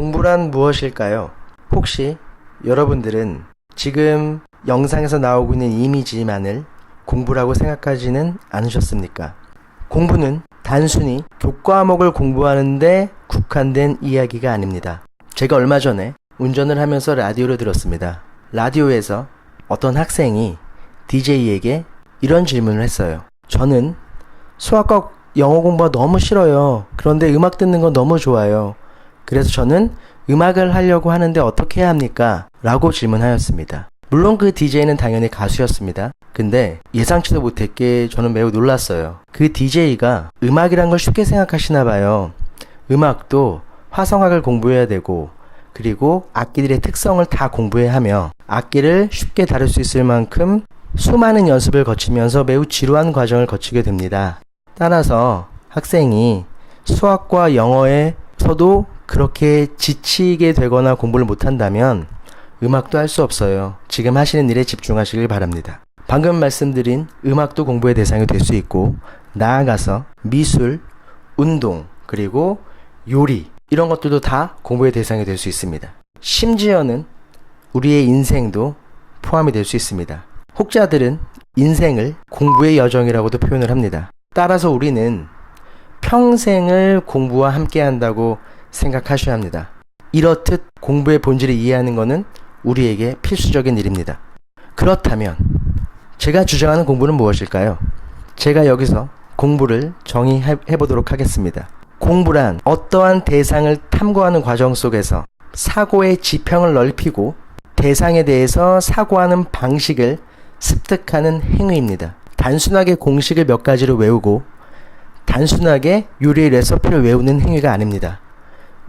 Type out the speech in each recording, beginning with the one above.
공부란 무엇일까요? 혹시 여러분들은 지금 영상에서 나오고 있는 이미지만을 공부라고 생각하지는 않으셨습니까? 공부는 단순히 교과목을 공부하는데 국한된 이야기가 아닙니다. 제가 얼마 전에 운전을 하면서 라디오를 들었습니다. 라디오에서 어떤 학생이 DJ에게 이런 질문을 했어요. 저는 수학과 영어 공부가 너무 싫어요. 그런데 음악 듣는 건 너무 좋아요. 그래서 저는 음악을 하려고 하는데 어떻게 해야 합니까? 라고 질문하였습니다. 물론 그 DJ는 당연히 가수였습니다. 근데 예상치도 못했기에 저는 매우 놀랐어요. 그 DJ가 음악이란 걸 쉽게 생각하시나 봐요. 음악도 화성학을 공부해야 되고 그리고 악기들의 특성을 다 공부해야 하며 악기를 쉽게 다룰 수 있을 만큼 수많은 연습을 거치면서 매우 지루한 과정을 거치게 됩니다. 따라서 학생이 수학과 영어에서도 그렇게 지치게 되거나 공부를 못한다면 음악도 할 수 없어요. 지금 하시는 일에 집중하시길 바랍니다. 방금 말씀드린 음악도 공부의 대상이 될 수 있고 나아가서 미술, 운동, 그리고 요리 이런 것들도 다 공부의 대상이 될 수 있습니다. 심지어는 우리의 인생도 포함이 될 수 있습니다. 혹자들은 인생을 공부의 여정이라고도 표현을 합니다. 따라서 우리는 평생을 공부와 함께 한다고 생각하셔야 합니다. 이렇듯 공부의 본질을 이해하는 것은 우리에게 필수적인 일입니다. 그렇다면 제가 주장하는 공부는 무엇일까요? 제가 여기서 공부를 정의해 보도록 하겠습니다. 공부란 어떠한 대상을 탐구하는 과정 속에서 사고의 지평을 넓히고 대상에 대해서 사고하는 방식을 습득하는 행위입니다. 단순하게 공식을 몇 가지를 외우고 단순하게 요리의 레시피를 외우는 행위가 아닙니다.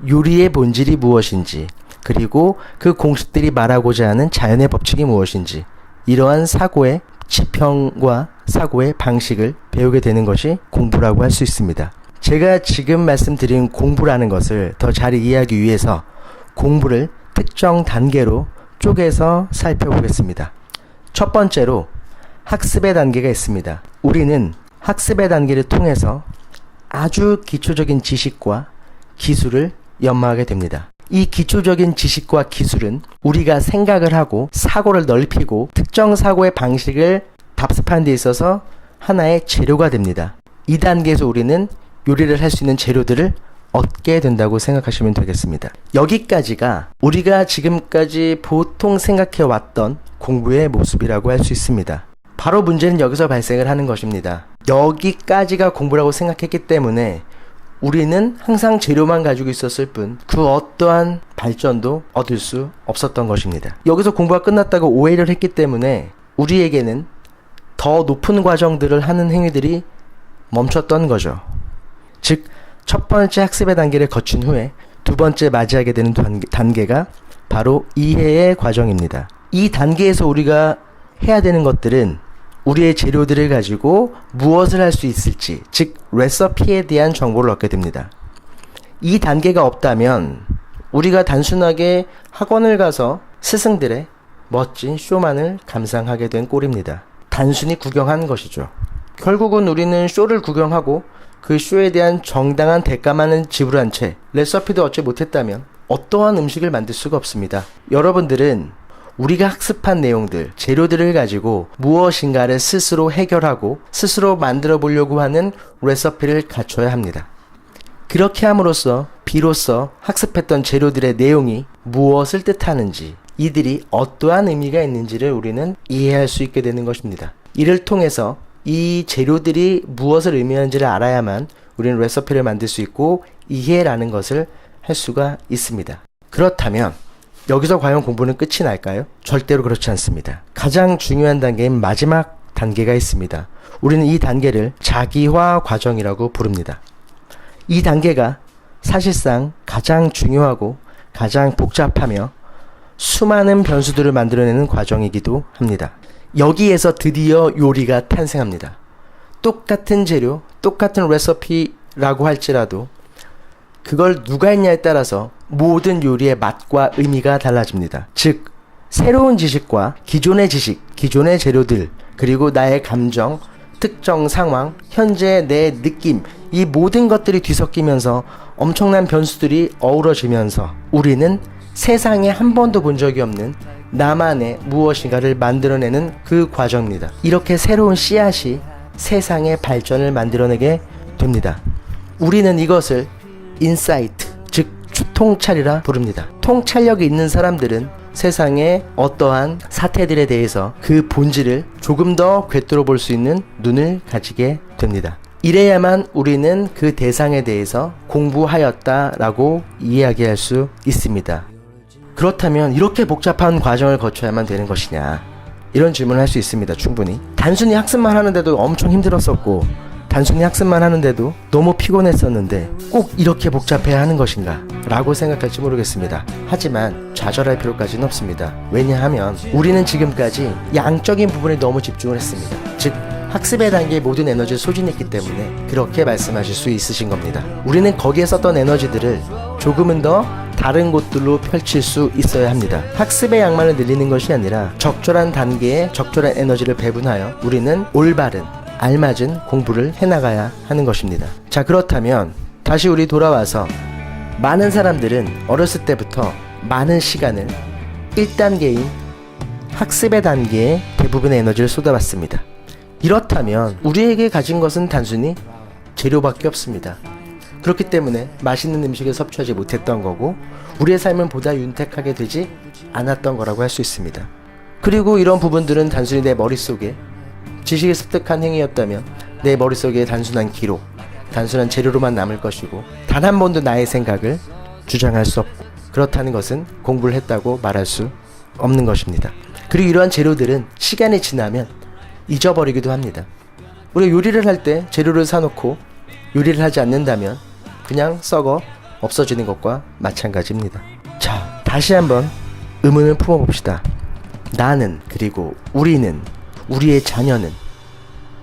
요리의 본질이 무엇인지 그리고 그 공식들이 말하고자 하는 자연의 법칙이 무엇인지 이러한 사고의 지평과 사고의 방식을 배우게 되는 것이 공부라고 할 수 있습니다. 제가 지금 말씀드린 공부라는 것을 더 잘 이해하기 위해서 공부를 특정 단계로 쪼개서 살펴보겠습니다. 첫 번째로 학습의 단계가 있습니다. 우리는 학습의 단계를 통해서 아주 기초적인 지식과 기술을 연마하게 됩니다. 이 기초적인 지식과 기술은 우리가 생각을 하고 사고를 넓히고 특정 사고의 방식을 답습하는 데 있어서 하나의 재료가 됩니다. 이 단계에서 우리는 요리를 할 수 있는 재료들을 얻게 된다고 생각하시면 되겠습니다. 여기까지가 우리가 지금까지 보통 생각해 왔던 공부의 모습이라고 할 수 있습니다. 바로 문제는 여기서 발생을 하는 것입니다. 여기까지가 공부라고 생각했기 때문에 우리는 항상 재료만 가지고 있었을 뿐 그 어떠한 발전도 얻을 수 없었던 것입니다. 여기서 공부가 끝났다고 오해를 했기 때문에 우리에게는 더 높은 과정들을 하는 행위들이 멈췄던 거죠. 즉, 첫 번째 학습의 단계를 거친 후에 두 번째 맞이하게 되는 단계가 바로 이해의 과정입니다. 이 단계에서 우리가 해야 되는 것들은 우리의 재료들을 가지고 무엇을 할 수 있을지, 즉 레시피에 대한 정보를 얻게 됩니다. 이 단계가 없다면 우리가 단순하게 학원을 가서 스승들의 멋진 쇼만을 감상하게 된 꼴입니다. 단순히 구경하는 것이죠. 결국은 우리는 쇼를 구경하고 그 쇼에 대한 정당한 대가만은 지불한 채 레시피도 얻지 못했다면 어떠한 음식을 만들 수가 없습니다. 여러분들은 우리가 학습한 내용들, 재료들을 가지고 무엇인가를 스스로 해결하고 스스로 만들어 보려고 하는 레시피를 갖춰야 합니다. 그렇게 함으로써 비로소 학습했던 재료들의 내용이 무엇을 뜻하는지, 이들이 어떠한 의미가 있는지를 우리는 이해할 수 있게 되는 것입니다. 이를 통해서 이 재료들이 무엇을 의미하는지를 알아야만 우리는 레시피를 만들 수 있고 이해라는 것을 할 수가 있습니다. 그렇다면 여기서 과연 공부는 끝이 날까요? 절대로 그렇지 않습니다. 가장 중요한 단계인 마지막 단계가 있습니다. 우리는 이 단계를 자기화 과정이라고 부릅니다. 이 단계가 사실상 가장 중요하고 가장 복잡하며 수많은 변수들을 만들어내는 과정이기도 합니다. 여기에서 드디어 요리가 탄생합니다. 똑같은 재료, 똑같은 레시피라고 할지라도 그걸 누가 했냐에 따라서 모든 요리의 맛과 의미가 달라집니다. 즉, 새로운 지식과 기존의 지식, 기존의 재료들, 그리고 나의 감정, 특정 상황, 현재의 내 느낌, 이 모든 것들이 뒤섞이면서 엄청난 변수들이 어우러지면서 우리는 세상에 한 번도 본 적이 없는 나만의 무엇인가를 만들어내는 그 과정입니다. 이렇게 새로운 씨앗이 세상의 발전을 만들어내게 됩니다. 우리는 이것을 인사이트, 즉 통찰이라 부릅니다. 통찰력이 있는 사람들은 세상의 어떠한 사태들에 대해서 그 본질을 조금 더 꿰뚫어 볼 수 있는 눈을 가지게 됩니다. 이래야만 우리는 그 대상에 대해서 공부하였다라고 이야기할 수 있습니다. 그렇다면 이렇게 복잡한 과정을 거쳐야만 되는 것이냐, 이런 질문을 할 수 있습니다. 충분히. 단순히 학습만 하는데도 엄청 힘들었었고, 단순히 학습만 하는데도 너무 피곤했었는데 꼭 이렇게 복잡해야 하는 것인가 라고 생각할지 모르겠습니다. 하지만 좌절할 필요까지는 없습니다. 왜냐하면 우리는 지금까지 양적인 부분에 너무 집중을 했습니다. 즉 학습의 단계에 모든 에너지를 소진했기 때문에 그렇게 말씀하실 수 있으신 겁니다. 우리는 거기에 썼던 에너지들을 조금은 더 다른 곳들로 펼칠 수 있어야 합니다. 학습의 양만을 늘리는 것이 아니라 적절한 단계에 적절한 에너지를 배분하여 우리는 올바른 알맞은 공부를 해나가야 하는 것입니다. 자, 그렇다면 다시 우리 돌아와서 많은 사람들은 어렸을 때부터 많은 시간을 1단계인 학습의 단계에 대부분의 에너지를 쏟아봤습니다. 이렇다면 우리에게 가진 것은 단순히 재료밖에 없습니다. 그렇기 때문에 맛있는 음식을 섭취하지 못했던 거고 우리의 삶은 보다 윤택하게 되지 않았던 거라고 할 수 있습니다. 그리고 이런 부분들은 단순히 내 머릿속에 지식을 습득한 행위였다면 내 머릿속에 단순한 기록, 단순한 재료로만 남을 것이고 단 한 번도 나의 생각을 주장할 수 없고, 그렇다는 것은 공부를 했다고 말할 수 없는 것입니다. 그리고 이러한 재료들은 시간이 지나면 잊어버리기도 합니다. 우리가 요리를 할 때 재료를 사놓고 요리를 하지 않는다면 그냥 썩어 없어지는 것과 마찬가지입니다. 자, 다시 한번 의문을 품어봅시다. 나는, 그리고 우리는, 우리의 자녀는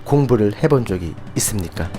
공부를 해본 적이 있습니까?